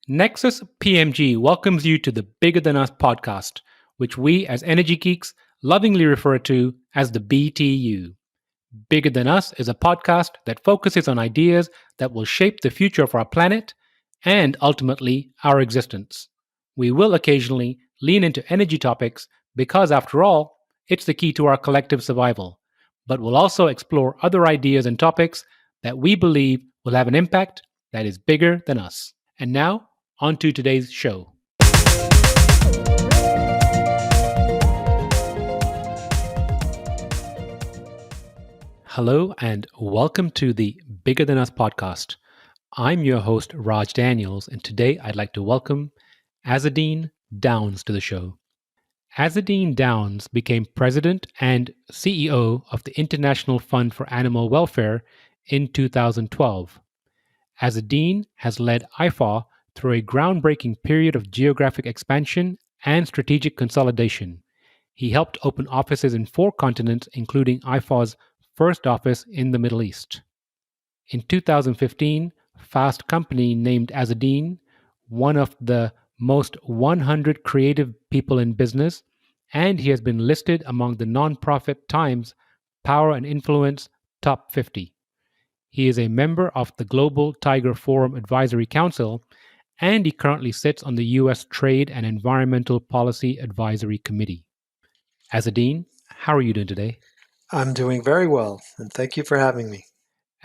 Nexus PMG welcomes you to the Bigger Than Us podcast, which we as energy geeks lovingly refer to as the BTU. Bigger Than Us is a podcast that focuses on ideas that will shape the future of our planet and ultimately our existence. We will occasionally lean into energy topics because, after all, it's the key to our collective survival. But we'll also explore other ideas and topics that we believe will have an impact that is bigger than us. And now, on to today's show. Hello, and welcome to the Bigger Than Us podcast. I'm your host, Raj Daniels, and today I'd like to welcome Azzedine Downs to the show. Azzedine Downs became president and CEO of the International Fund for Animal Welfare in 2012. Azzedine has led IFAC through a groundbreaking period of geographic expansion and strategic consolidation. He helped open offices in 4 continents, including IFAC's first office in the Middle East. In 2015, Fast Company named Azzedine one of the most 100 creative people in business, and he has been listed among the nonprofit Times Power and Influence Top 50. He is a member of the Global Tiger Forum Advisory Council, and he currently sits on the U.S. Trade and Environmental Policy Advisory Committee. Azzedine, how are you doing today? I'm doing very well, and thank you for having me.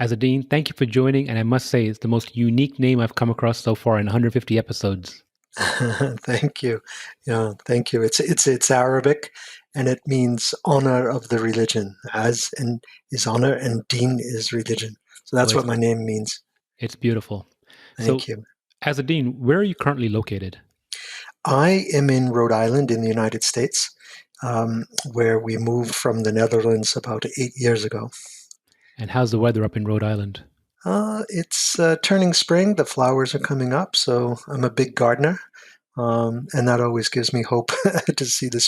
Azzedine, thank you for joining, and I must say it's the most unique name I've come across so far in 150 episodes. Thank you. Yeah, thank you. It's Arabic, and it means honor of the religion. Az and is honor, and Deen is religion. So that's what my name means. It's beautiful. Thank you. Azzedine, where are you currently located? I am in Rhode Island in the United States, where we moved from the Netherlands about 8 years ago. And how's the weather up in Rhode Island? It's turning spring. The flowers are coming up, so I'm a big gardener, and that always gives me hope to see the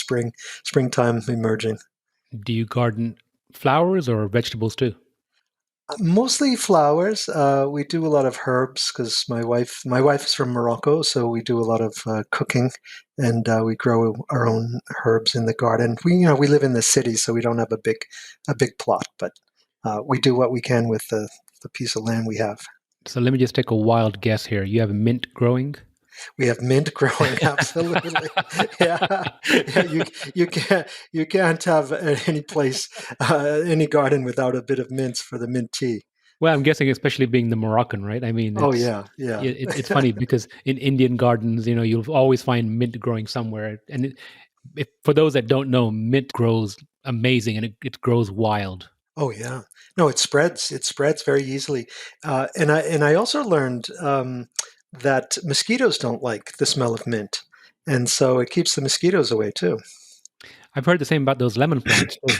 springtime emerging. Do you garden flowers or vegetables too? Mostly flowers. We do a lot of herbs because my wife is from Morocco, so we do a lot of cooking, and we grow our own herbs in the garden. We live in the city, so we don't have a big plot, but we do what we can with the piece of land we have. So let me just take a wild guess here. You have mint growing? We have mint growing, absolutely. Yeah. You can't have any place, any garden without a bit of mint for the mint tea. Well, I'm guessing, especially being the Moroccan, right? I mean, it's funny because in Indian gardens, you'll always find mint growing somewhere. And for those that don't know, mint grows amazing and it grows wild. Oh yeah, no, it spreads. It spreads very easily, and I also learned that mosquitoes don't like the smell of mint, and so it keeps the mosquitoes away too. I've heard the same about those lemon plants too.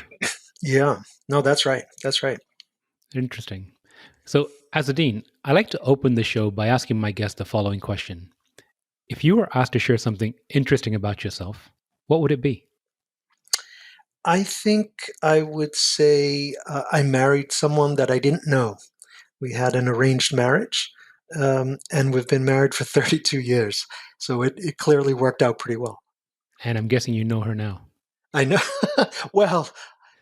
Yeah, no, that's right. That's right. Interesting. So, Azzedine, I like to open the show by asking my guest the following question: if you were asked to share something interesting about yourself, what would it be? I think I would say I married someone that I didn't know. We had an arranged marriage, and we've been married for 32 years. So it clearly worked out pretty well. And I'm guessing you know her now. I know. Well,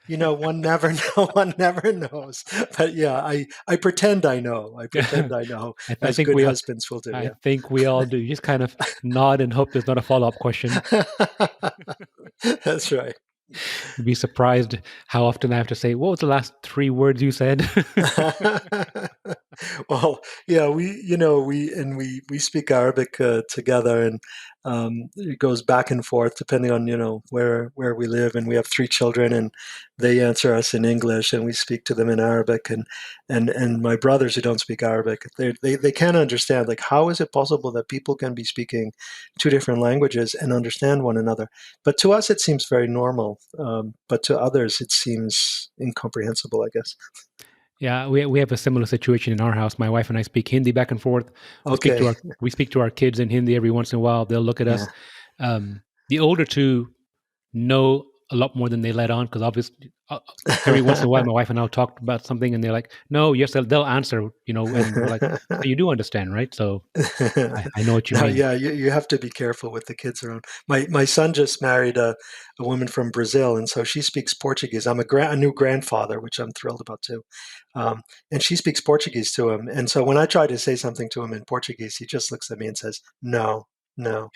one never knows. But yeah, I pretend I know. I pretend I know. I think good husbands will do. I think we all do. You just kind of nod and hope there's not a follow-up question. That's right. You'd be surprised how often I have to say, what was the last 3 words you said? Well, yeah, we speak Arabic together, and it goes back and forth depending on where we live, and we have 3 children, and they answer us in English, and we speak to them in Arabic, and my brothers who don't speak Arabic, they can't understand, like, how is it possible that people can be speaking 2 different languages and understand one another? But to us, it seems very normal, but to others, it seems incomprehensible, I guess. Yeah, we have a similar situation in our house. My wife and I speak Hindi back and forth. We speak to our kids in Hindi every once in a while. They'll look at us. The older 2 know a lot more than they let on, because obviously every once in a while my wife and I'll talk about something and they're like, no, yes, they'll answer, and we're like, so you do understand, right? So I know what you No, mean. yeah, you have to be careful with the kids around. My son just married a woman from Brazil, and so she speaks Portuguese. I'm a new grandfather, which I'm thrilled about too. And she speaks Portuguese to him. And so when I try to say something to him in Portuguese, he just looks at me and says, "No, no,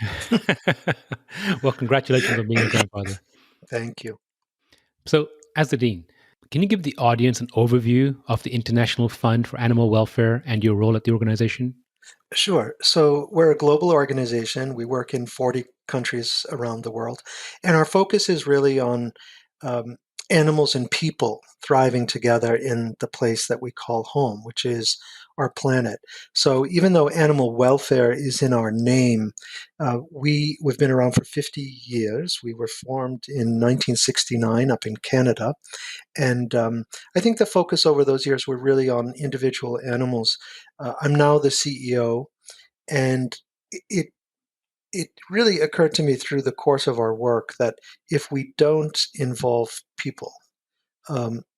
Well, congratulations on being a grandfather. thank you." So, as the dean, can you give the audience an overview of the International Fund for Animal Welfare and your role at the organization? Sure. So we're a global organization. We work in 40 countries around the world, and our focus is really on um, animals and people thriving together in the place that we call home, which is our planet. So even though animal welfare is in our name, we've been around for 50 years. We were formed in 1969 up in Canada, and I think the focus over those years were really on individual animals. I'm now the CEO, and it it really occurred to me through the course of our work that if we don't involve people,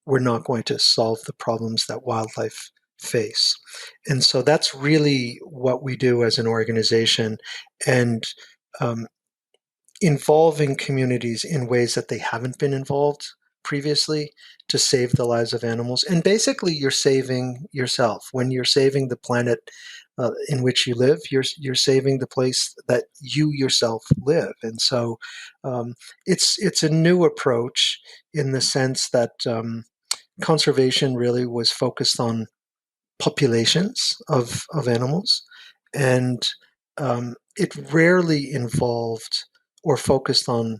we're not going to solve the problems that wildlife face. And so that's really what we do as an organization. And um, involving communities in ways that they haven't been involved previously to save the lives of animals. And basically, you're saving yourself. When you're saving the planet in which you live, you're saving the place that you yourself live. And so, it's a new approach in the sense that conservation really was focused on populations of animals, and it rarely involved or focused on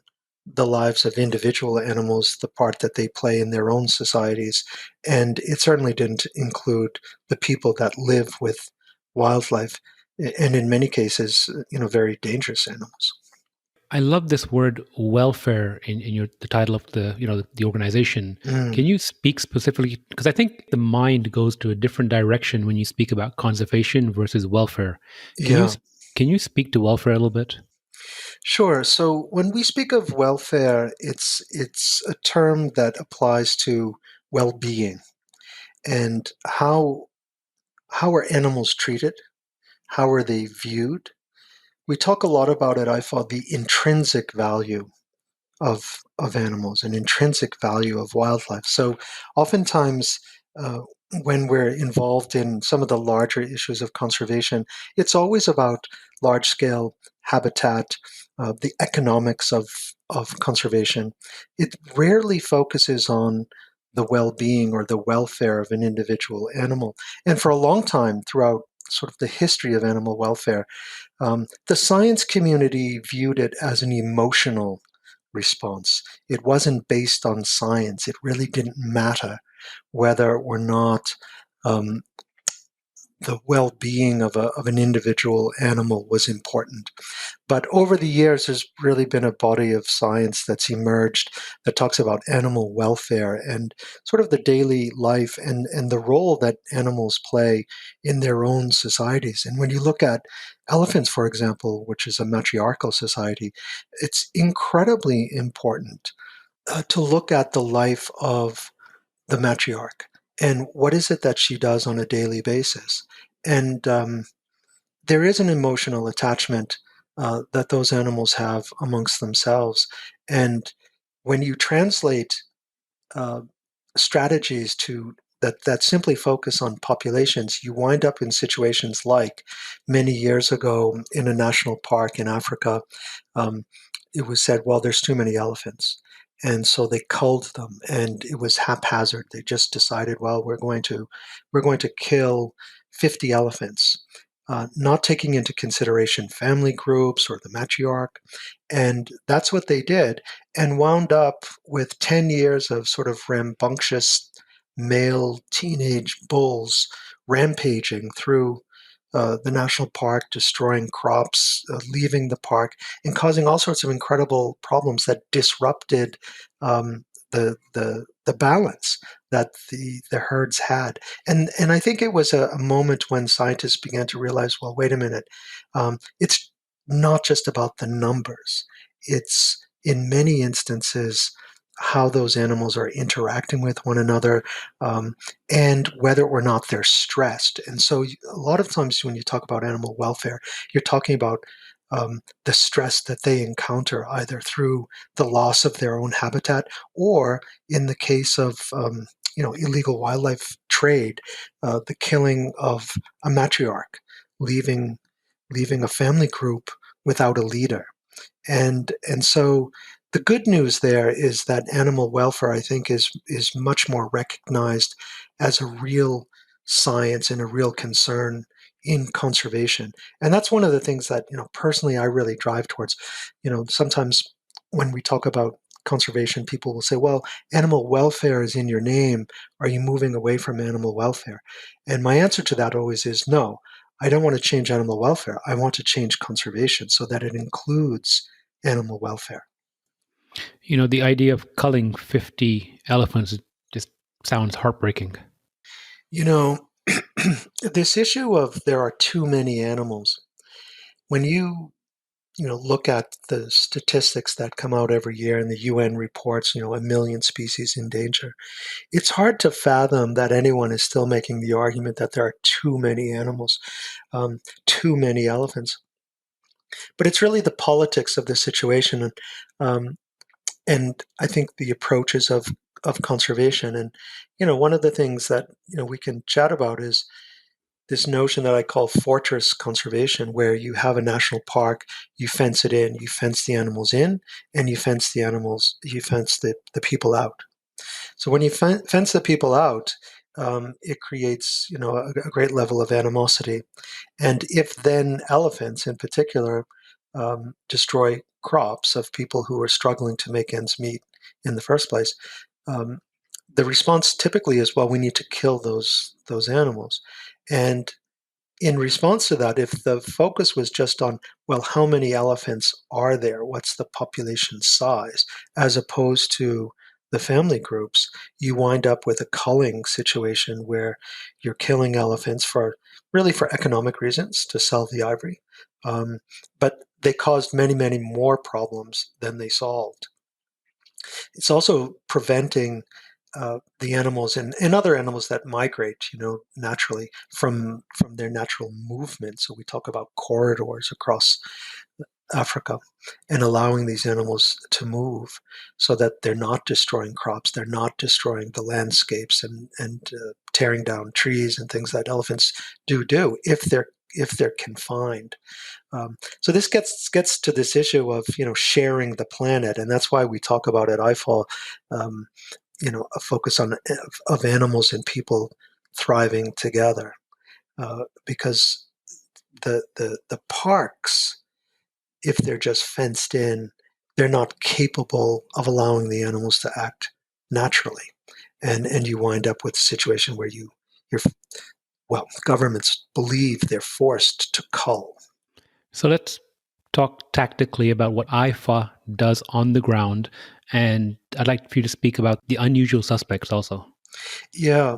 the lives of individual animals, the part that they play in their own societies, and it certainly didn't include the people that live with wildlife, and in many cases, very dangerous animals. I love this word welfare in the title of the organization. Mm, Can you speak specifically, because I think the mind goes to a different direction when you speak about conservation versus welfare. Can you yeah. can you speak to welfare a little bit? Sure. So when we speak of welfare, it's a term that applies to well-being and how are animals treated, how are they viewed. We talk a lot about it, I thought, the intrinsic value of animals and intrinsic value of wildlife. So oftentimes, uh, when we're involved in some of the larger issues of conservation, it's always about large scale habitat, the economics of conservation. It rarely focuses on the well-being or the welfare of an individual animal. And for a long time, throughout sort of the history of animal welfare, the science community viewed it as an emotional response. It wasn't based on science. It really didn't matter whether or not um, the well-being of an individual animal was important. But over the years, there's really been a body of science that's emerged that talks about animal welfare and sort of the daily life and the role that animals play in their own societies. And when you look at elephants, for example, which is a matriarchal society, it's incredibly important to look at the life of the matriarch and what is it that she does on a daily basis. And there is an emotional attachment that those animals have amongst themselves. And when you translate uh, strategies that simply focus on populations, you wind up in situations like many years ago in a national park in Africa. Um, it was said, well, there's too many elephants. And so they culled them, and it was haphazard. They just decided, well, we're going to kill 50 elephants, not taking into consideration family groups or the matriarch. And that's what they did, and wound up with 10 years of sort of rambunctious male teenage bulls rampaging through the national park, destroying crops, leaving the park, and causing all sorts of incredible problems that disrupted the balance that the herds had. And I think it was a moment when scientists began to realize, well, wait a minute, it's not just about the numbers. It's in many instances, how those animals are interacting with one another, and whether or not they're stressed. And so, a lot of times when you talk about animal welfare, you're talking about the stress that they encounter either through the loss of their own habitat, or in the case of illegal wildlife trade, the killing of a matriarch, leaving a family group without a leader. And so the good news there is that animal welfare, I think, is much more recognized as a real science and a real concern in conservation. And that's one of the things that, personally I really drive towards. Sometimes when we talk about conservation, people will say, well, animal welfare is in your name. Are you moving away from animal welfare? And my answer to that always is no. I don't want to change animal welfare. I want to change conservation so that it includes animal welfare. The idea of culling 50 elephants just sounds heartbreaking. You know, this issue of there are too many animals, when you look at the statistics that come out every year in the UN reports, a million species in danger, it's hard to fathom that anyone is still making the argument that there are too many animals, too many elephants. But it's really the politics of the situation. And I think the approaches of conservation. And one of the things that we can chat about is this notion that I call fortress conservation, where you have a national park, you fence it in, you fence the animals in, and you fence the people out. So when you fence the people out, it creates a great level of animosity. And if then elephants in particular destroy crops of people who are struggling to make ends meet in the first place, um, the response typically is, well, we need to kill those animals. And in response to that, if the focus was just on, well, how many elephants are there? What's the population size? As opposed to the family groups, you wind up with a culling situation where you're killing elephants for economic reasons to sell the ivory. But they caused many, many more problems than they solved. It's also preventing the animals and other animals that migrate, naturally from their natural movement. So we talk about corridors across Africa and allowing these animals to move so that they're not destroying crops, they're not destroying the landscapes and tearing down trees and things that elephants do if they're confined. So this gets to this issue of sharing the planet, and that's why we talk about at IFAC, a focus on of animals and people thriving together, because the parks, if they're just fenced in, they're not capable of allowing the animals to act naturally, and you wind up with a situation where you're governments believe they're forced to cull. So let's talk tactically about what IFA does on the ground. And I'd like for you to speak about the unusual suspects also. Yeah.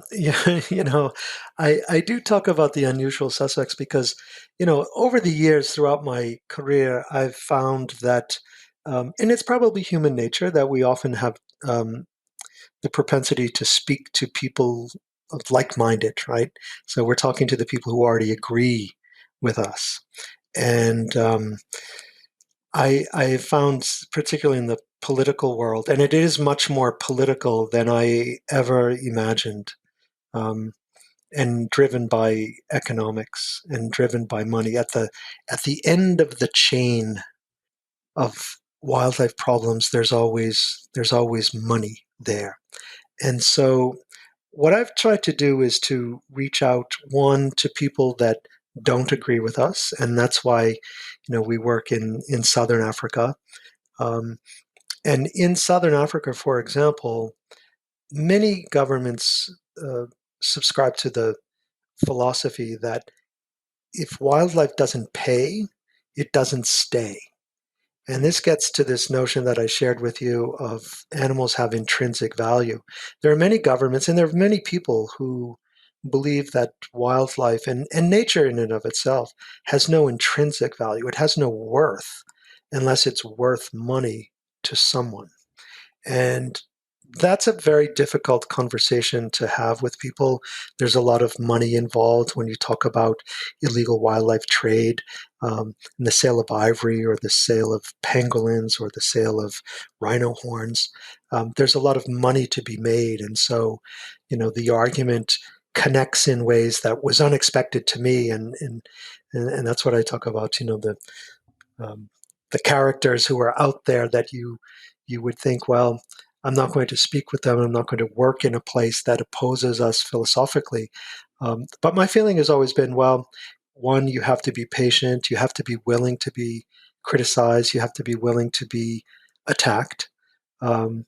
I do talk about the unusual suspects because, over the years throughout my career, I've found that, and it's probably human nature that we often have the propensity to speak to people of like-minded, right? So we're talking to the people who already agree with us. And I found, particularly in the political world, and it is much more political than I ever imagined, um, and driven by economics and driven by money. At the end of the chain of wildlife problems, there's always money there. And so what I've tried to do is to reach out, one, to people that don't agree with us, and that's why we work in Southern Africa. Um, and in Southern Africa, for example, many governments subscribe to the philosophy that if wildlife doesn't pay, it doesn't stay. And this gets to this notion that I shared with you of animals have intrinsic value. There are many governments and there are many people who believe that wildlife and nature in and of itself has no intrinsic value. It has no worth unless it's worth money to someone. And that's a very difficult conversation to have with people. There's a lot of money involved when you talk about illegal wildlife trade, and the sale of ivory or the sale of pangolins or the sale of rhino horns. There's a lot of money to be made. And so, the argument connects in ways that was unexpected to me. And that's what I talk about, um, the characters who are out there that you would think, well, I'm not going to speak with them. I'm not going to work in a place that opposes us philosophically. But my feeling has always been, well, one, you have to be patient. You have to be willing to be criticized. You have to be willing to be attacked. Um,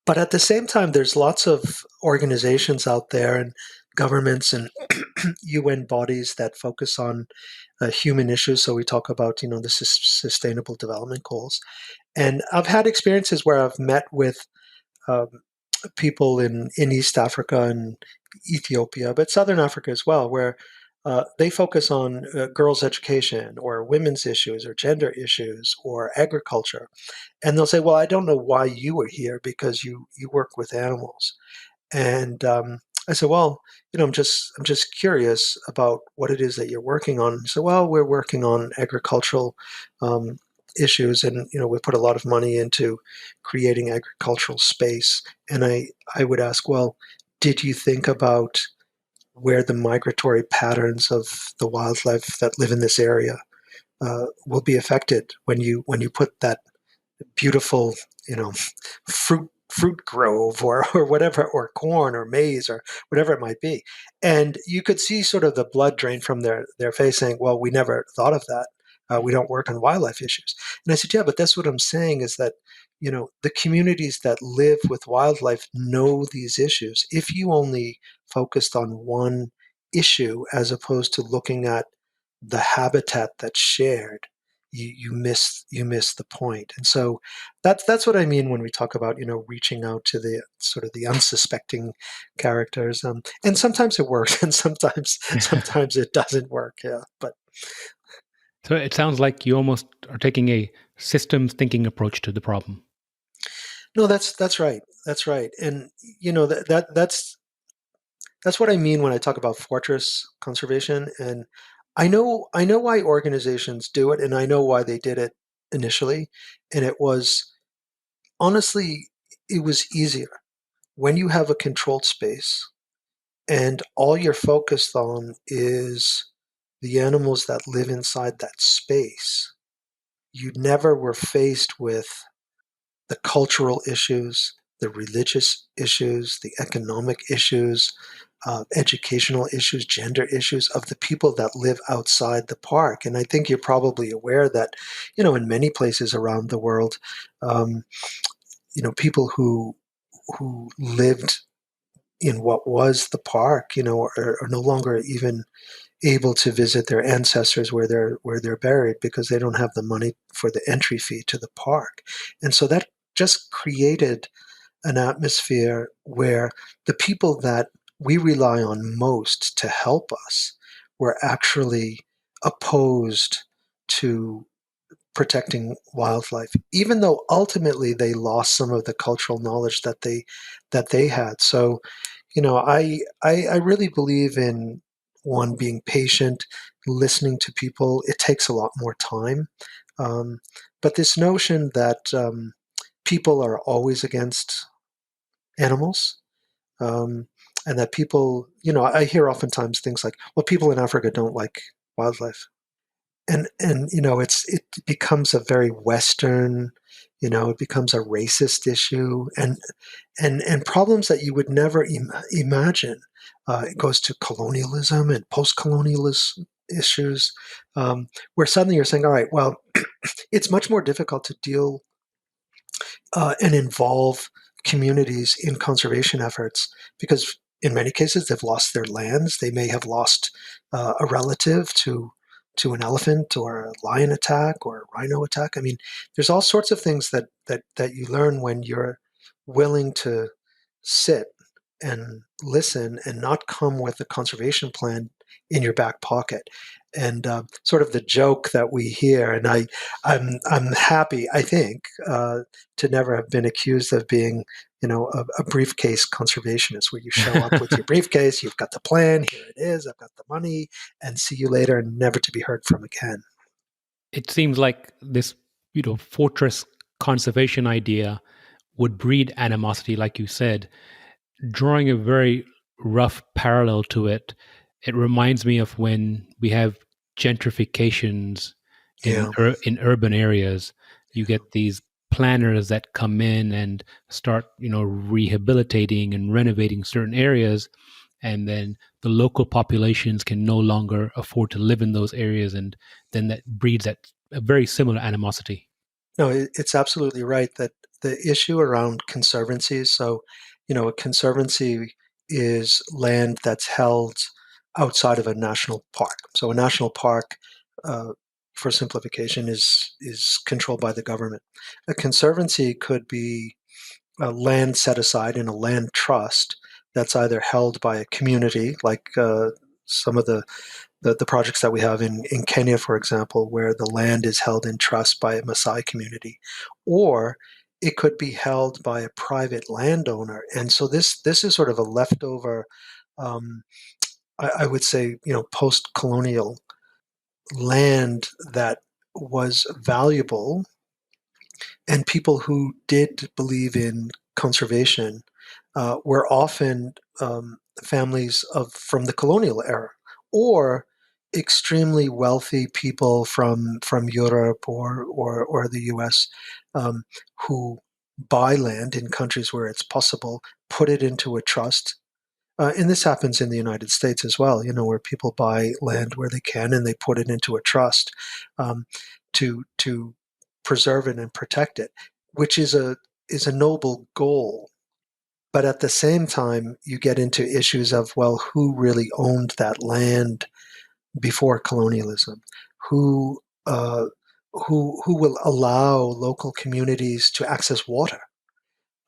but at the same time, there's lots of organizations out there and governments and UN bodies that focus on human issues. So we talk about, the sustainable development goals. And I've had experiences where I've met with um, people in East Africa and Ethiopia, but Southern Africa as well, where they focus on girls' education or women's issues or gender issues or agriculture. And they'll say, well, I don't know why you were here because you work with animals. And I said, well, I'm just curious about what it is that you're working on. He said, well, we're working on agricultural um, issues, and we put a lot of money into creating agricultural space. And I would ask, well, did you think about where the migratory patterns of the wildlife that live in this area will be affected when you put that beautiful, you know, fruit grove or whatever, or corn or maize or whatever it might be. And you could see sort of the blood drain from their face saying, well, we never thought of that. We don't work on wildlife issues. And I said, yeah, but that's what I'm saying is that, the communities that live with wildlife know these issues. If you only focused on one issue as opposed to looking at the habitat that's shared, you miss the point. And so that's what I mean when we talk about reaching out to the sort of the unsuspecting characters. And sometimes it works, and sometimes it doesn't work. Yeah, but So it sounds like you almost are taking a systems thinking approach to the problem. no, that's right. That's right. And that's what I mean when I talk about fortress conservation. And I know why organizations do it, and I know why they did it initially. And it was honestly, it was easier when you have a controlled space and all you're focused on is the animals that live inside that space. You never were faced with the cultural issues, the religious issues, the economic issues, educational issues, gender issues of the people that live outside the park. And I think you're probably aware that, in many places around the world, um, people who lived in what was the park, are no longer even able to visit their ancestors where they're buried because they don't have the money for the entry fee to the park. And so that just created an atmosphere where the people that we rely on most to help us were actually opposed to protecting wildlife, even though ultimately they lost some of the cultural knowledge that they had. So, I really believe in one being patient, listening to people. It takes a lot more time, um, but this notion that people are always against animals. Um, and that people, I hear oftentimes things like, well, people in Africa don't like wildlife. And it becomes a very Western, it becomes a racist issue, and problems that you would never imagine. It goes to colonialism and post-colonialist issues, where suddenly you're saying, all right, well, it's much more difficult to deal and involve communities in conservation efforts because in many cases they've lost their lands. They may have lost a relative to an elephant or a lion attack or a rhino attack. I mean, there's all sorts of things that you learn when you're willing to sit and listen and not come with a conservation plan in your back pocket. sort of the joke that we hear. And I'm happy, I think, to never have been accused of being, a briefcase conservationist, where you show up with your briefcase, you've got the plan, here it is, I've got the money, and see you later, and never to be heard from again. It seems like this, fortress conservation idea would breed animosity, like you said. Drawing a very rough parallel to it, it reminds me of when we have gentrifications Yeah. in urban areas. You get these planners that come in and start, rehabilitating and renovating certain areas, and then the local populations can no longer afford to live in those areas, and then that breeds that a very similar animosity. No, it's absolutely right that the issue around conservancies, so, a conservancy is land that's held outside of a national park. So a national park, uh, for simplification, is controlled by the government. A conservancy could be land set aside in a land trust that's either held by a community, like some of the projects that we have in Kenya, for example, where the land is held in trust by a Maasai community, or it could be held by a private landowner. And so this is sort of a leftover, um, I would say, post-colonial land that was valuable, and people who did believe in conservation were often families from the colonial era, or extremely wealthy people from Europe or the U.S. Who buy land in countries where it's possible, put it into a trust. And this happens in the United States as well, where people buy land where they can and they put it into a trust um, to preserve it and protect it, which is a noble goal. But at the same time, you get into issues of, well, who really owned that land before colonialism? Who who will allow local communities to access water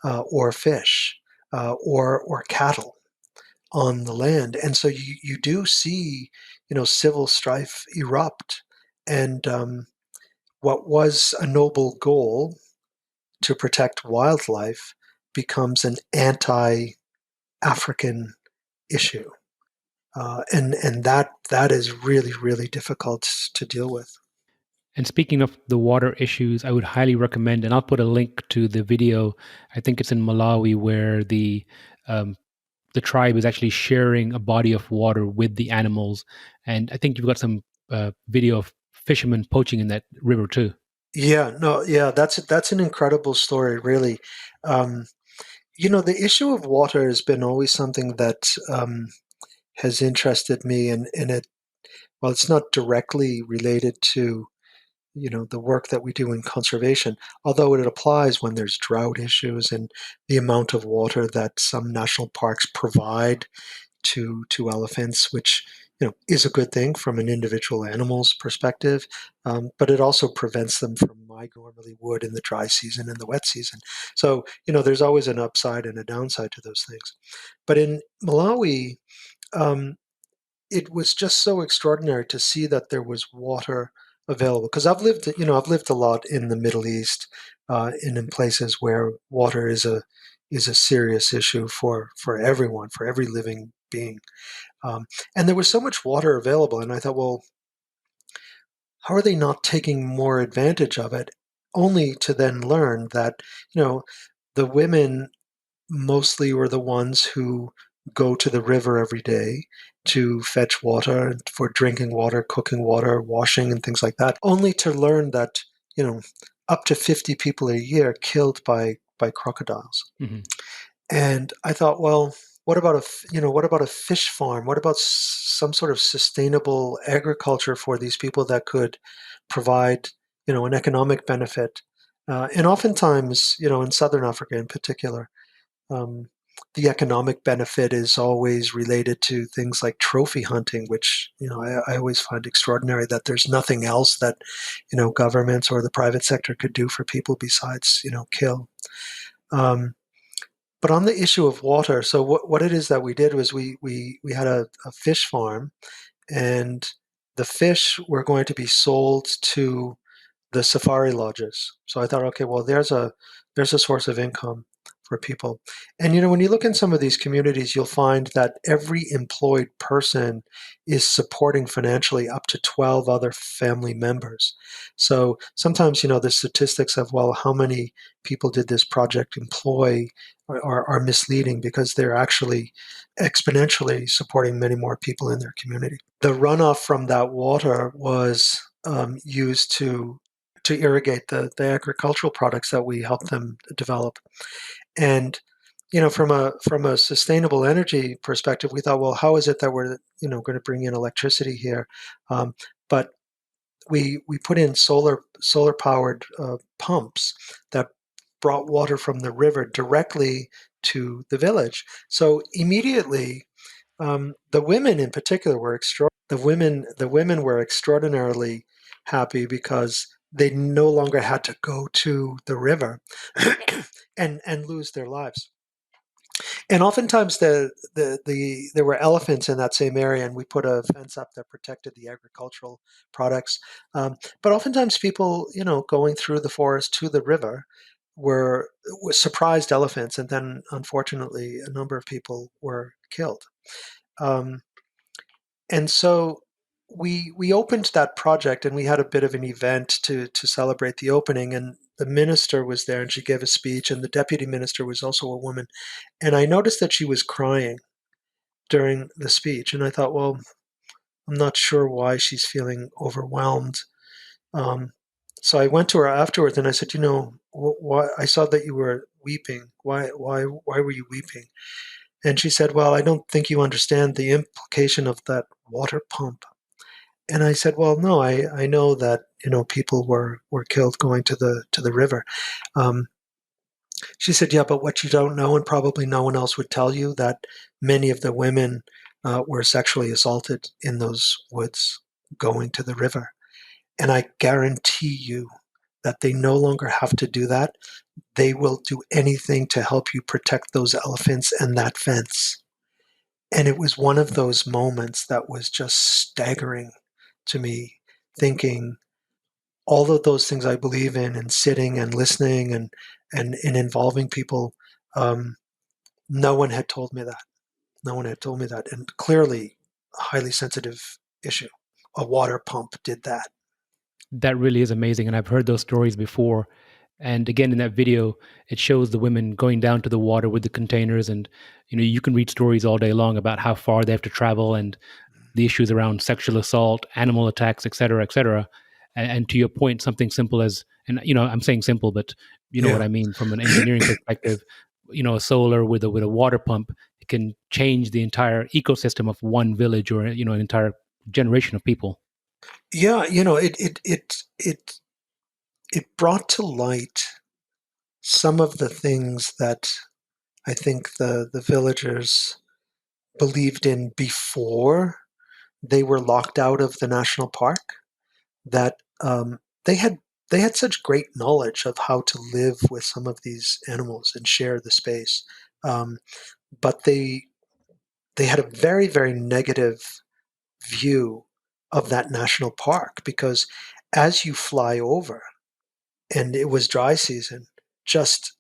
or fish or cattle on the land? And so you do see, civil strife erupt, and what was a noble goal to protect wildlife becomes an anti-African issue, and that is really, really difficult to deal with. And speaking of the water issues, I would highly recommend, and I'll put a link to the video. I think it's in Malawi where um, the tribe is actually sharing a body of water with the animals, and I think you've got some video of fishermen poaching in that river too. Yeah, no, yeah, that's an incredible story, really. Um, the issue of water has been always something that has interested me, and while it's not directly related to the work that we do in conservation, although it applies when there's drought issues and the amount of water that some national parks provide to elephants, which is a good thing from an individual animal's perspective, but it also prevents them from migrating normally would in the dry season and the wet season. So there's always an upside and a downside to those things. But in Malawi, um, it was just so extraordinary to see that there was water available, because I've lived a lot in the Middle East, and in places where water is a serious issue for everyone, for every living being. And there was so much water available, and I thought, well, how are they not taking more advantage of it? Only to then learn that the women mostly were the ones who go to the river every day to fetch water for drinking water, cooking water, washing, and things like that, only to learn that you know up to 50 people a year killed by crocodiles. Hmm. And I thought, well, what about a fish farm? What about some sort of sustainable agriculture for these people that could provide an economic benefit? And oftentimes, in Southern Africa in particular, um, the economic benefit is always related to things like trophy hunting, which I always find extraordinary that there's nothing else that governments or the private sector could do for people besides kill. Um, but on the issue of water, so what it is that we did was we had a fish farm, and the fish were going to be sold to the safari lodges. So I thought, okay, well, there's a source of income for people. And when you look in some of these communities, you'll find that every employed person is supporting financially up to 12 other family members. So sometimes, the statistics of, well, how many people did this project employ are misleading, because they're actually exponentially supporting many more people in their community. The runoff from that water was used to irrigate the agricultural products that we help them develop. And from a sustainable energy perspective, we thought, well, how is it that we're going to bring in electricity here? But we put in solar powered pumps that brought water from the river directly to the village. So immediately, the women in particular were the women were extraordinarily happy, because they no longer had to go to the river and lose their lives. And oftentimes there were elephants in that same area, and we put a fence up that protected the agricultural products. But oftentimes people, going through the forest to the river, were surprised elephants, and then unfortunately a number of people were killed. Um, and so we opened that project, and we had a bit of an event to celebrate the opening, and the minister was there, and she gave a speech, and the deputy minister was also a woman. And I noticed that she was crying during the speech, and I thought, well, I'm not sure why she's feeling overwhelmed. Um, so I went to her afterwards, and I said, why, I saw that you were weeping. Why were you weeping? And she said, well, I don't think you understand the implication of that water pump. And I said, well, no, I know that people were killed going to the river. Um, she said, yeah, but what you don't know, and probably no one else would tell you, that many of the women were sexually assaulted in those woods going to the river. And I guarantee you that they no longer have to do that. They will do anything to help you protect those elephants and that fence. And it was one of those moments that was just staggering to me, thinking all of those things I believe in, and sitting and listening and involving people. Um, no one had told me that. No one had told me that. And clearly, a highly sensitive issue. A water pump did that. That really is amazing. And I've heard those stories before. And again, in that video, it shows the women going down to the water with the containers. And, you can read stories all day long about how far they have to travel and the issues around sexual assault, animal attacks, et cetera, et cetera. And to your point, something simple as, and, I'm saying simple, but you know what Yeah. I mean from an engineering perspective, a solar with a water pump, it can change the entire ecosystem of one village or, an entire generation of people. Yeah, it brought to light some of the things that I think the villagers believed in before they were locked out of the national park. That they had they had such great knowledge of how to live with some of these animals and share the space, um, but they had a very, very negative view of that national park, because as you fly over, and it was dry season, just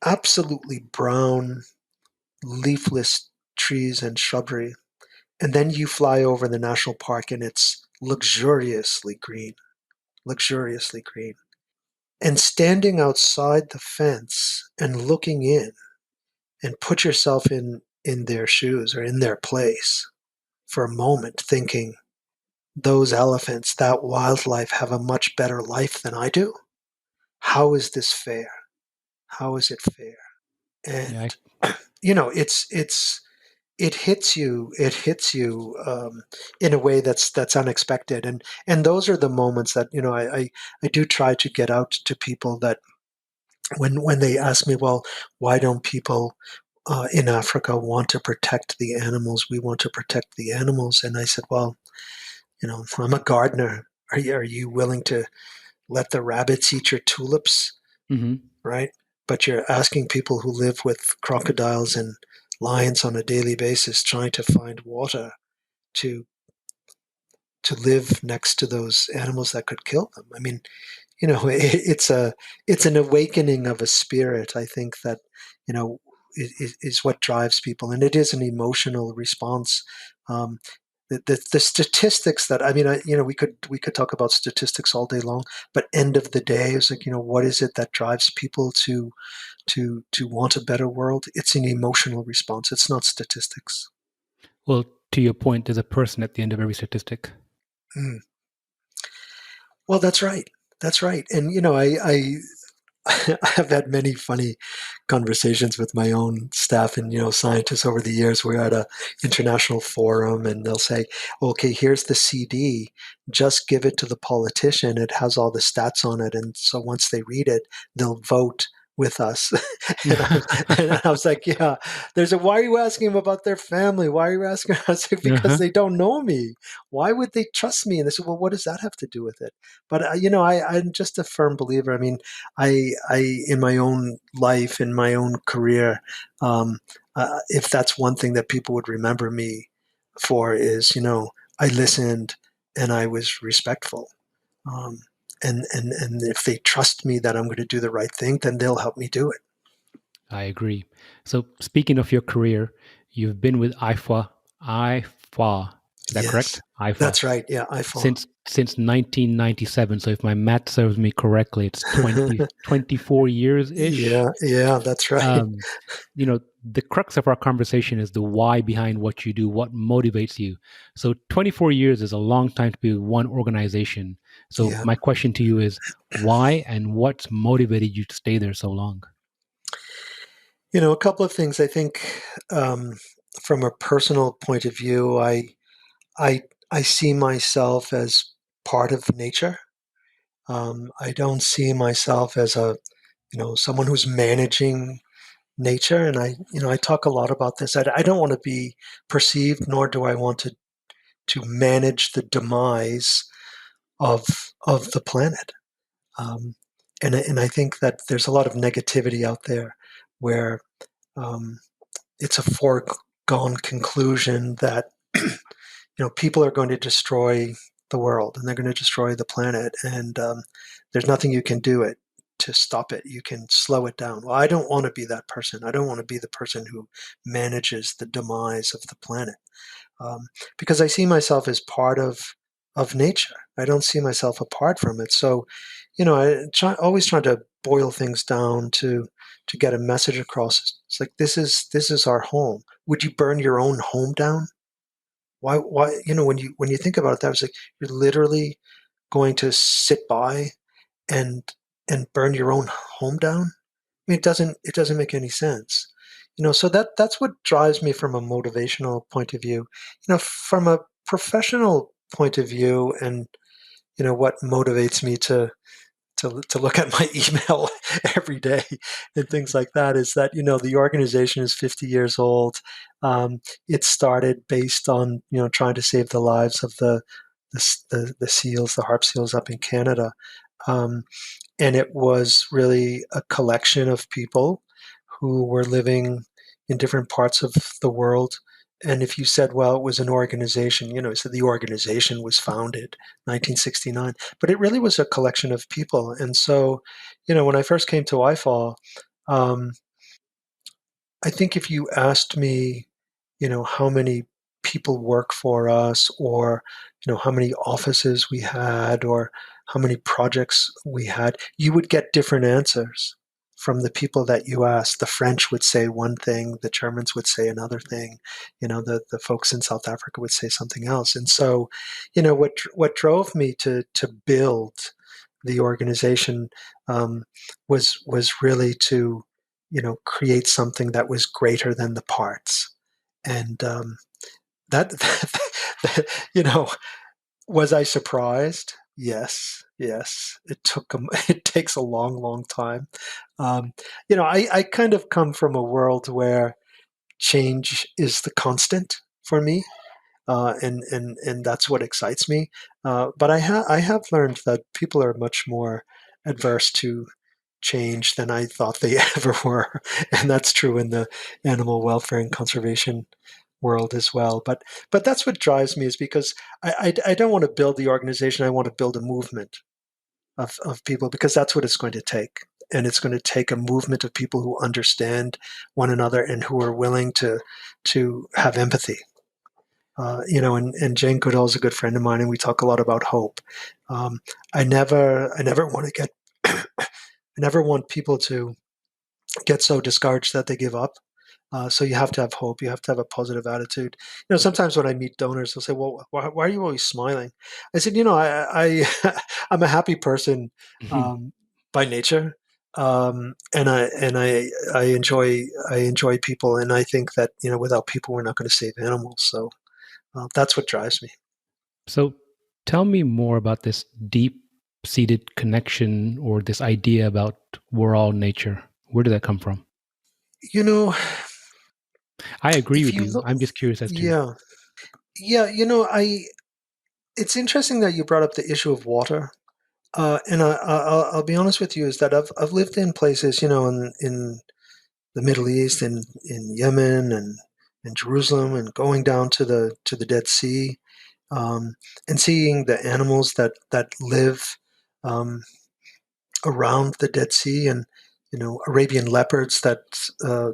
absolutely brown, leafless trees and shrubbery. And then you fly over the national park, and it's luxuriously green, luxuriously green. And standing outside the fence and looking in, and put yourself in their shoes or in their place for a moment, thinking, those elephants, that wildlife, have a much better life than I do. How is this fair? How is it fair? Yeah, And it's it hits you in a way that's unexpected, and those are the moments that I do try to get out to people, that when they ask me, well, why don't people in Africa want to protect the animals? We want to protect the animals. And I said, well, I'm a gardener. Are you willing to let the rabbits eat your tulips? hmm Right? But you're asking people who live with crocodiles and lions on a daily basis, trying to find water to to live next to those animals that could kill them. I mean, it's an awakening of a spirit. I think that is what drives people, and it is an emotional response. Um, the statistics that, I mean, we could talk about statistics all day long, but end of the day, it's like, what is it that drives people to want a better world? It's an emotional response. It's not statistics. Well, to your point, there's a person at the end of every statistic. Mm. Well, that's right. That's right. And I have had many funny conversations with my own staff and scientists over the years. We're at a international forum, and they'll say, "Okay, here's the CD. Just give it to the politician. It has all the stats on it, and so once they read it, they'll vote with us." And I was like, "Yeah." There's a, "Why are you asking them about their family? Why are you asking?" I was like, "Because Uh-huh. they don't know me. Why would they trust me?" And they said, "Well, what does that have to do with it?" But I'm just a firm believer. I mean, I in my own life, in my own career, um, if that's one thing that people would remember me for, is I listened and I was respectful. Um, and if they trust me that I'm going to do the right thing, then they'll help me do it. I agree. So, speaking of your career, you've been with IFA. Is that Yes, correct? IFA that's right. Yeah, I fall. since 1997. So, if my math serves me correctly, it's 24 years ish. Yeah, yeah, that's right. Um, the crux of our conversation is the why behind what you do, what motivates you. So 24 years is a long time to be with one organization. So Yeah. my question to you is why and what's motivated you to stay there so long? A couple of things. I think, um, from a personal point of view, I I see myself as part of nature. I don't see myself as a someone who's managing nature, and I talk a lot about this. I don't want to be perceived, nor do I want to manage the demise of of the planet. Um, and I think that there's a lot of negativity out there where, um, it's a foregone conclusion that people are going to destroy the world, and they're going to destroy the planet, and there's nothing you can do it to stop it. You can slow it down. Well, I don't want to be that person. I don't want to be the person who manages the demise of the planet, because I see myself as part of nature. I don't see myself apart from it. So, always trying to boil things down to get a message across. It's like, this is our home. Would you burn your own home down? Why? When you think about it, that was like, you're literally going to sit by and burn your own home down. I mean, it doesn't make any sense. So that's what drives me from a motivational point of view. From a professional point of view, and what motivates me to look at my email every day and things like that, is that the organization is 50 years old. It started based on trying to save the lives of the seals, the harp seals up in Canada. Um, and it was really a collection of people who were living in different parts of the world. And if you said, well, it was an organization, so the organization was founded 1969, but it really was a collection of people. And so, when I first came to IFAL, um, I think if you asked me, how many people work for us, or, how many offices we had, or how many projects we had, you would get different answers from the people that you asked. The French would say one thing, the Germans would say another thing, the folks in South Africa would say something else. And so, what drove me to build the organization, was really to create something that was greater than the parts. And that, you know, was I surprised? Yes, yes. It takes a long, long time. Um, I kind of come from a world where change is the constant for me, and that's what excites me. But I have learned that people are much more adverse to change than I thought they ever were, and that's true in the animal welfare and conservation world as well. But that's what drives me, is because I don't want to build the organization. I want to build a movement of people, because that's what it's going to take. And it's going to take a movement of people who understand one another and who are willing to have empathy. And Jane Goodall is a good friend of mine, and we talk a lot about hope. Um, I never want to get, I never want people to get so discouraged that they give up. So you have to have hope. You have to have a positive attitude. Sometimes when I meet donors, they'll say, "Well, why are you always smiling?" I said, I'm a happy person um, by nature, and I enjoy people, and I think that without people, we're not going to save animals. So that's what drives me. So tell me more about this deep seated connection or this idea about we're all nature. Where did that come from? You know, I agree if with you you. look, I'm just curious as to. yeah, yeah, I. It's interesting that you brought up the issue of water. And I'll be honest with you, is that I've lived in places, in the Middle East, in Yemen, and in Jerusalem, and going down to the Dead Sea, um, and seeing the animals that live um, around the Dead Sea, and Arabian leopards that uh,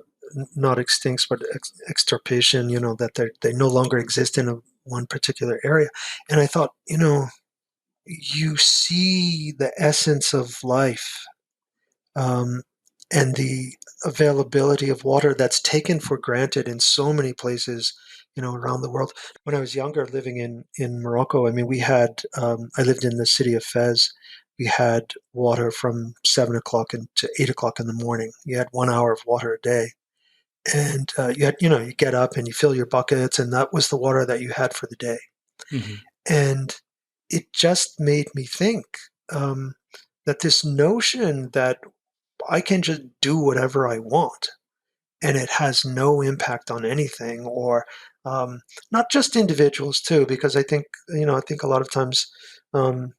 not extinct but extirpation. That they no longer exist in one particular area. And I thought, you see the essence of life, um, and the availability of water that's taken for granted in so many places, around the world. When I was younger, living in Morocco, I mean, I lived in the city of Fez. We had water from 7 o'clock to 8 o'clock in the morning. You had 1 hour of water a day. And you get up and you fill your buckets, and that was the water that you had for the day. Mhm. And it just made me think, um, that this notion that I can just do whatever I want and it has no impact on anything, or not just individuals too, because I think a lot of times, um,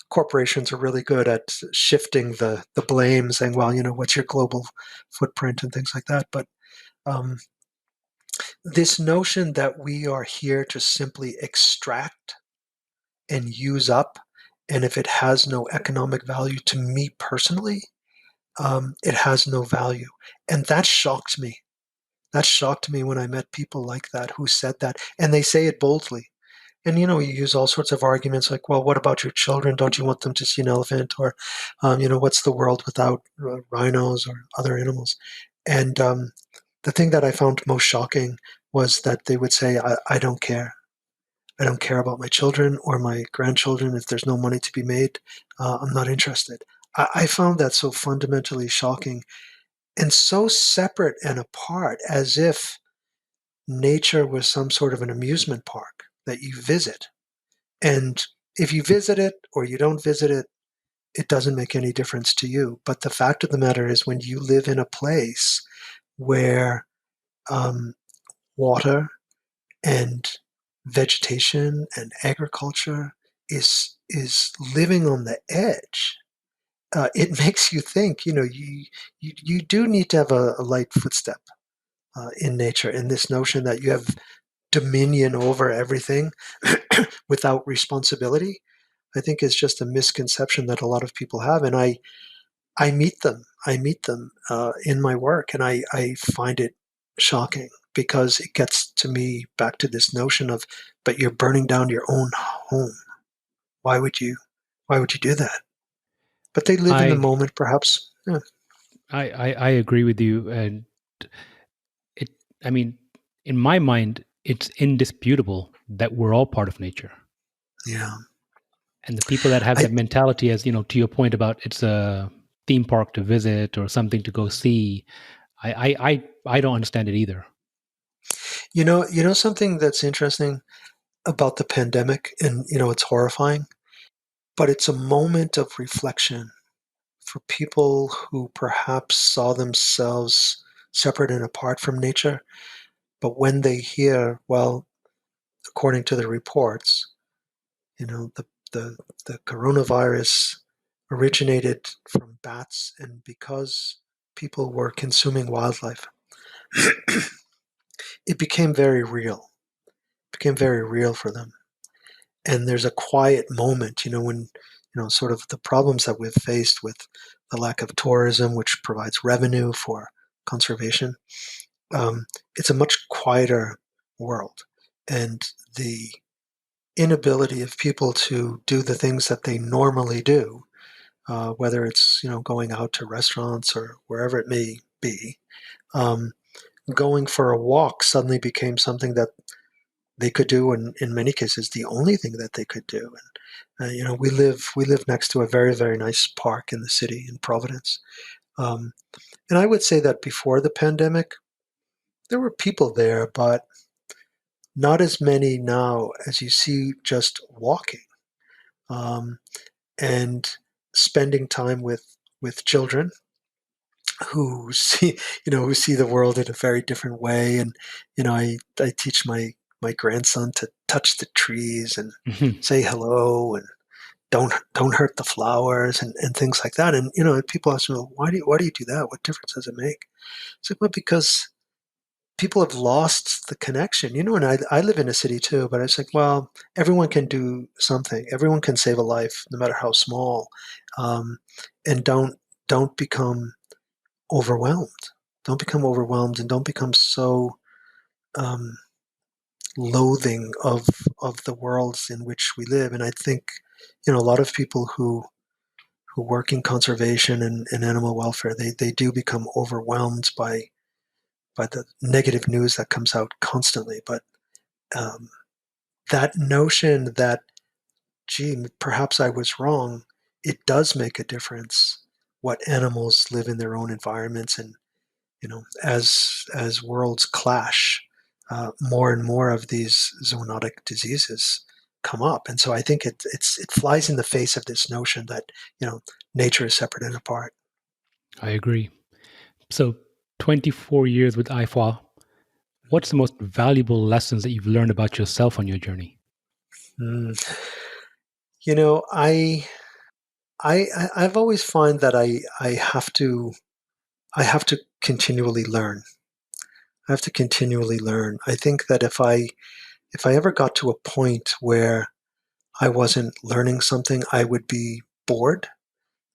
corporations are really good at shifting the blame, saying, well, what's your global footprint and things like that. But um, this notion that we are here to simply extract and use up, and if it has no economic value to me personally, it has no value. And that shocked me. That shocked me when I met people like that who said that, and they say it boldly. And you use all sorts of arguments like, well, what about your children? Don't you want them to see an elephant? Or, what's the world without rhinos or other animals? And the thing that I found most shocking was that they would say, I don't care. I don't care about my children or my grandchildren. If there's no money to be made, I'm not interested. I found that so fundamentally shocking and so separate and apart, as if nature was some sort of an amusement park that you visit. And if you visit it or you don't visit it, it doesn't make any difference to you. But the fact of the matter is, when you live in a place where um, water and vegetation and agriculture is living on the edge, it makes you think. You do need to have a light footstep in nature, in this notion that you have dominion over everything without responsibility. I think is just a misconception that a lot of people have, and I meet them. I meet them in my work, and I find it shocking, because it gets to me back to this notion of, but you're burning down your own home. Why would you? Why would you do that? But they live in the I, moment, perhaps. Yeah. I agree with you, and it. I mean, in my mind, it's indisputable that we're all part of nature. Yeah. And the people that have I that mentality, as you know, to your point about it's a theme park to visit or something to go see, I don't understand it either. you know something that's interesting about the pandemic, and it's horrifying, but it's a moment of reflection for people who perhaps saw themselves separate and apart from nature. But when they hear, well, according to the reports, the the, the coronavirus originated from bats, and because people were consuming wildlife, it became very real. It became very real for them. And there's a quiet moment, when sort of the problems that we've faced with the lack of tourism, which provides revenue for conservation. It's a much quieter world, and the inability of people to do the things that they normally do, whether it's going out to restaurants or wherever it may be, um, going for a walk suddenly became something that they could do, and in many cases, the only thing that they could do. And we live next to a very very nice park in the city in Providence, um, and I would say that before the pandemic, there were people there, but not as many now as you see just walking, um, and spending time with children who see who see the world in a very different way. And I teach my grandson to touch the trees and Mhm. say hello, and don't hurt the flowers, and things like that. And people ask me, well, why do you do that? What difference does it make? It's like, well, because people have lost the connection. And I live in a city too, but it's like, well, everyone can do something. Everyone can save a life, no matter how small. Um, and don't become overwhelmed. Don't become overwhelmed, and don't become so um, loathing of the worlds in which we live. And I think a lot of people who work in conservation and animal welfare, they do become overwhelmed by the negative news that comes out constantly. But um, that notion that, gee, perhaps I was wrong, it does make a difference what animals live in their own environments. And as worlds clash, more and more of these zoonotic diseases come up. And so I think it flies in the face of this notion that nature is separate and apart. I agree. So, 24 years with IFA, what's the most valuable lessons that you've learned about yourself on your journey? Mm. You know, I've always find that I have to continually learn. I have to continually learn. I think that if I ever got to a point where I wasn't learning something, I would be bored,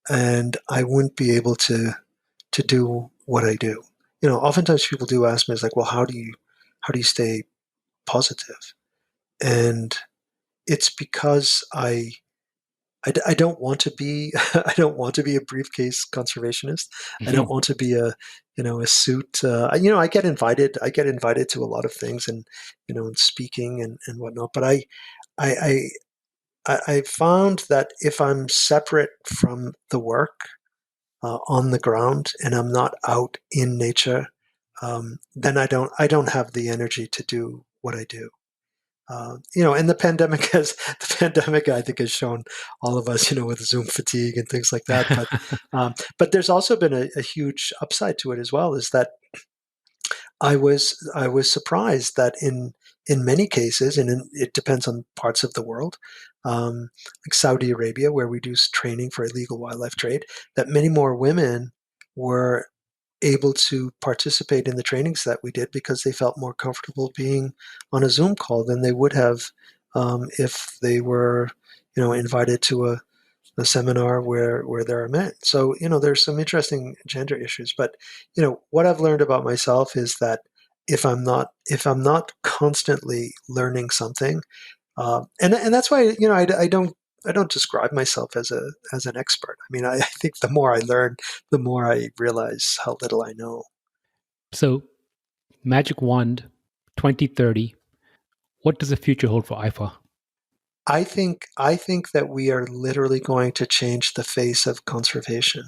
and I wouldn't be able to do what I do. Oftentimes people do ask me, it's like, well, how do you stay positive? And it's because I don't want to be I don't want to be a briefcase conservationist. I don't Mhm. want to be a suit. I get invited to a lot of things, and speaking and whatnot. But I I found that if I'm separate from the work on the ground and I'm not out in nature, then I don't have the energy to do what I do. And the pandemic I think has shown all of us, with Zoom fatigue and things like that. But there's also been a huge upside to it as well, is that I was surprised that in many cases, and it depends on parts of the world, like Saudi Arabia, where we do training for illegal wildlife trade, that many more women were able to participate in the trainings that we did because they felt more comfortable being on a Zoom call than they would have if they were, invited to a seminar where there are men. So there's some interesting gender issues. But what I've learned about myself is that if I'm not constantly learning something, and that's why I don't describe myself as an expert. I mean, I think the more I learn, the more I realize how little I know. So, Magic Wand 2030, what does the future hold for IFA? I think that we are literally going to change the face of conservation.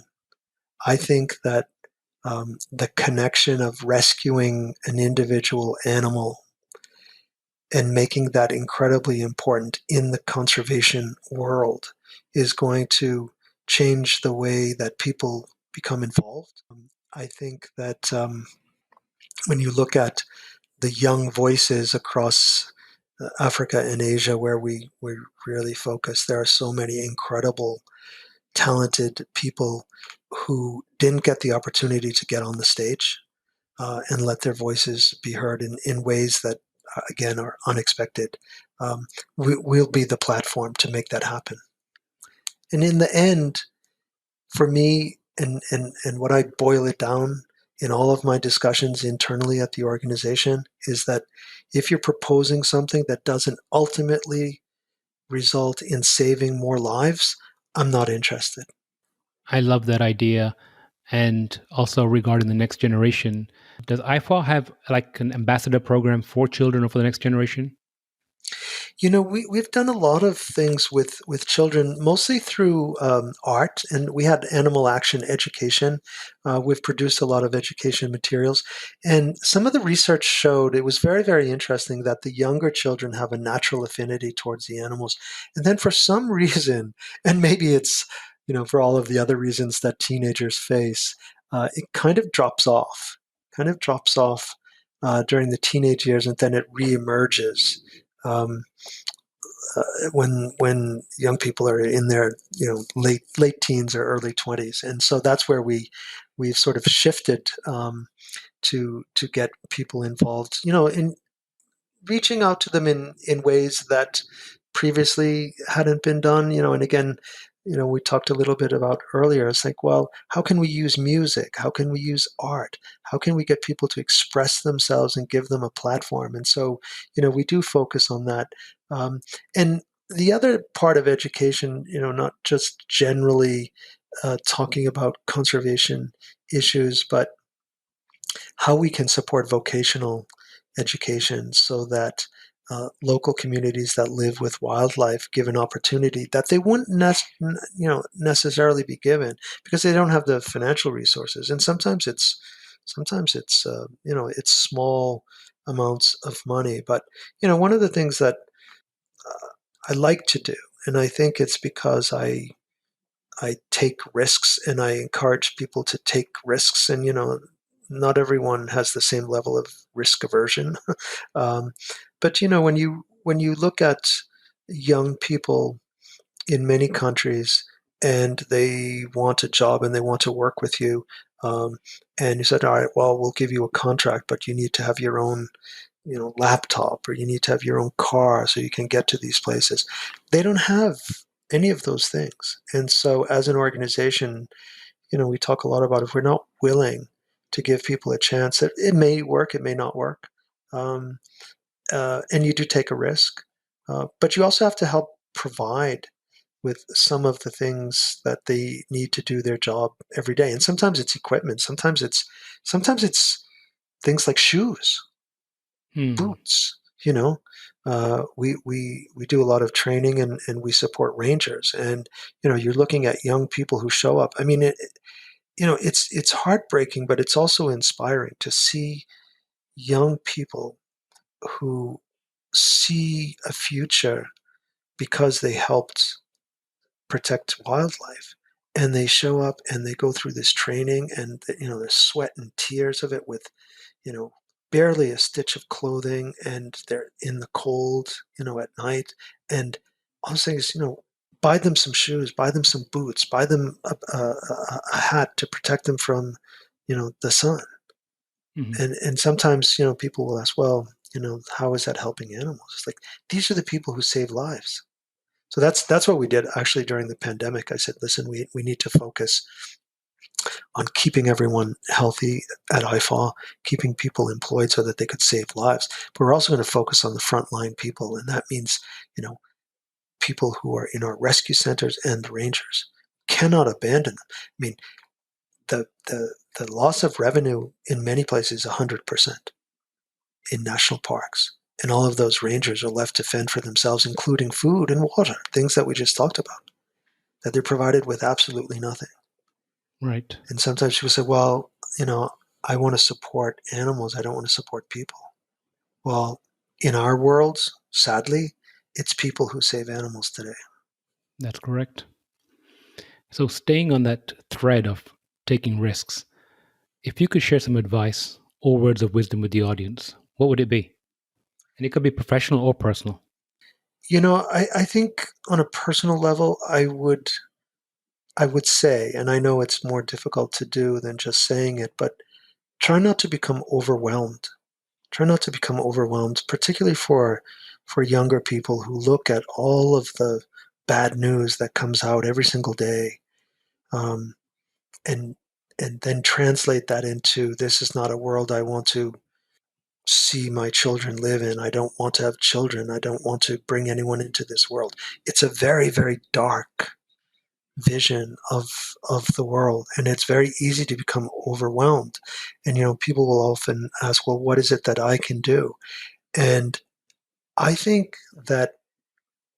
I think that the connection of rescuing an individual animal and making that incredibly important in the conservation world is going to change the way that people become involved. I think that when you look at the young voices across Africa and Asia, where we really focus, there are so many incredible, talented people who didn't get the opportunity to get on the stage. and let their voices be heard in ways that, again, are unexpected. We'll be the platform to make that happen. And in the end, for me, and what I boil it down in all of my discussions internally at the organization is that if you're proposing something that doesn't ultimately result in saving more lives, I'm not interested. I love that idea. And also regarding the next generation, does IFA have like an ambassador program for children or for the next generation? We've done a lot of things with children, mostly through art, and we had animal action education. We've produced a lot of education materials, and some of the research showed it was very, very interesting that the younger children have a natural affinity towards the animals, and then for some reason, and maybe it's for all of the other reasons that teenagers face, it kind of drops off during the teenage years, and then it reemerges. Um, when young people are in their late teens or early 20s, and so that's where we've sort of shifted to get people involved, in reaching out to them in ways that previously hadn't been done, and again, we talked a little bit about earlier. It's like, well, how can we use music? How can we use art? How can we get people to express themselves and give them a platform? And so, we do focus on that. And the other part of education, not just generally talking about conservation issues, but how we can support vocational education so that local communities that live with wildlife give an opportunity that they wouldn't necessarily be given because they don't have the financial resources, and sometimes it's small amounts of money. But one of the things that I like to do, and I think it's because I take risks and I encourage people to take risks. And, not everyone has the same level of risk aversion. um, but, when you look at young people in many countries and they want a job and they want to work with you, um, and you said, all right, well, we'll give you a contract, but you need to have your own laptop, or you need to have your own car so you can get to these places. They don't have any of those things. And so as an organization, we talk a lot about if we're not willing to give people a chance, it may work, it may not work. Um, and you do take a risk. But you also have to help provide with some of the things that they need to do their job every day. And sometimes it's equipment, sometimes it's things like shoes, Hmm. boots. We do a lot of training, and we support rangers. And you're looking at young people who show up. I mean, it's heartbreaking, but it's also inspiring to see young people who see a future because they helped protect wildlife, and they show up and they go through this training, and there's sweat and tears of it, with you know barely a stitch of clothing, and they're in the cold at night. And all I'm saying is, buy them some shoes, buy them some boots, buy them a hat to protect them from the sun. Mhm. And sometimes people will ask, well, how is that helping animals? It's like, these are the people who save lives. So that's what we did actually during the pandemic. I said, listen, we need to focus on keeping everyone healthy at IFAW, keeping people employed so that they could save lives. But we're also going to focus on the frontline people, and that means you know people who are in our rescue centers and the rangers. Cannot abandon them. I mean, the loss of revenue in many places is 100% in national parks. And all of those rangers are left to fend for themselves, including food and water, things that we just talked about, that they're provided with absolutely nothing. Right. And sometimes people say, well, I want to support animals. I don't want to support people. Well, in our worlds, sadly, it's people who save animals today. That's correct. So, staying on that thread of taking risks, if you could share some advice or words of wisdom with the audience, what would it be? And it could be professional or personal. I think on a personal level, I would say, and I know it's more difficult to do than just saying it, but try not to become overwhelmed. Try not to become overwhelmed, particularly for younger people who look at all of the bad news that comes out every single day, um, and then translate that into, this is not a world I want to see my children live in. I don't want to have children. I don't want to bring anyone into this world. It's a very, very dark vision of the world, and it's very easy to become overwhelmed. And people will often ask, well, what is it that I can do? And I think that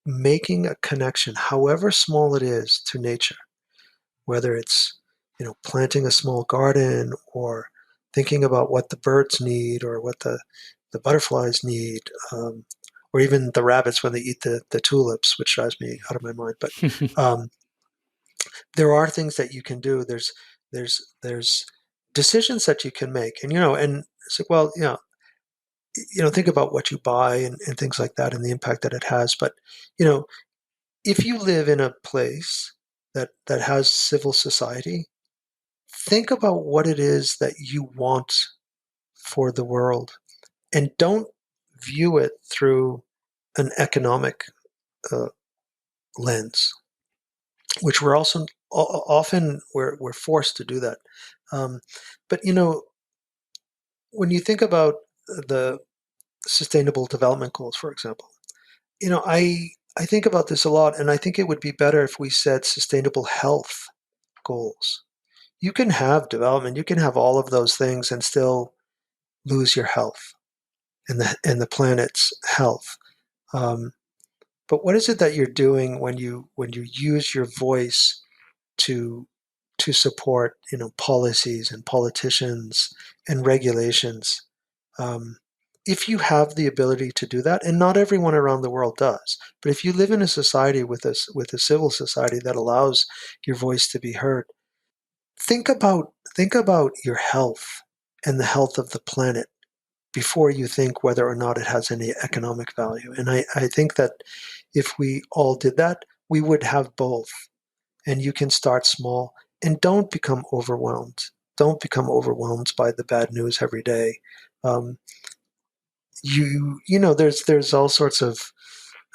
making a connection, however small it is, to nature, whether it's planting a small garden, or thinking about what the birds need, or what the butterflies need, or even the rabbits when they eat the tulips, which drives me out of my mind. But um, there are things that you can do. There's decisions that you can make, and it's like, well, think about what you buy, and things like that, and the impact that it has. But if you live in a place that has civil society, think about what it is that you want for the world, and don't view it through an economic uh, lens, which we're also often we're forced to do that. Um, but when you think about the Sustainable Development Goals, for example, I think about this a lot, and I think it would be better if we set sustainable health goals. You can have development, you can have all of those things, and still lose your health and the planet's health. Um, but what is it that you're doing when you use your voice to support policies and politicians and regulations? Um, if you have the ability to do that, and not everyone around the world does, but if you live in a society with a civil society that allows your voice to be heard, think about your health and the health of the planet before you think whether or not it has any economic value. And I think that if we all did that, we would have both. And you can start small, and don't become overwhelmed. Don't become overwhelmed by the bad news every day. Um, there's all sorts of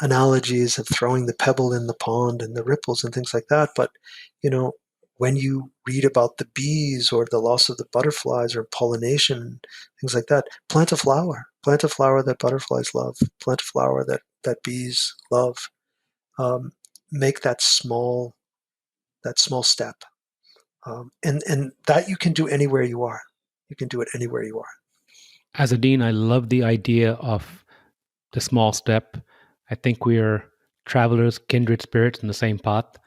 analogies of throwing the pebble in the pond and the ripples and things like that. But you know, when you read about the bees or the loss of the butterflies or pollination, things like that, plant a flower. Plant a flower that butterflies love. Plant a flower that bees love. Make that small step, and that you can do anywhere you are. You can do it anywhere you are. As a dean, I love the idea of the small step. I think we're travelers, kindred spirits in the same path.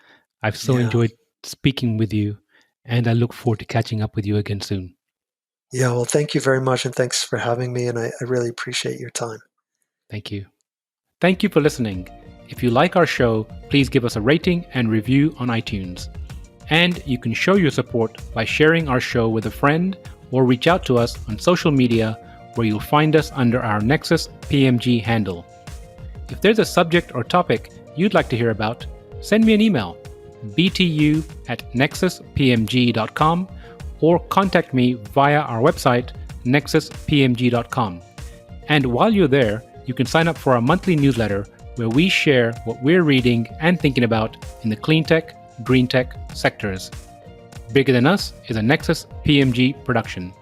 I've so Yeah. enjoyed speaking with you, and I look forward to catching up with you again soon. Yeah. Well, thank you very much, and thanks for having me. And I really appreciate your time. Thank you. Thank you for listening. If you like our show, please give us a rating and review on iTunes. And you can show your support by sharing our show with a friend, or reach out to us on social media, where you'll find us under our Nexus PMG handle. If there's a subject or topic you'd like to hear about, send me an email, btu@nexuspmg.com, or contact me via our website, nexuspmg.com. And while you're there, you can sign up for our monthly newsletter, where we share what we're reading and thinking about in the clean tech, green tech sectors. Bigger Than Us is a Nexus PMG production.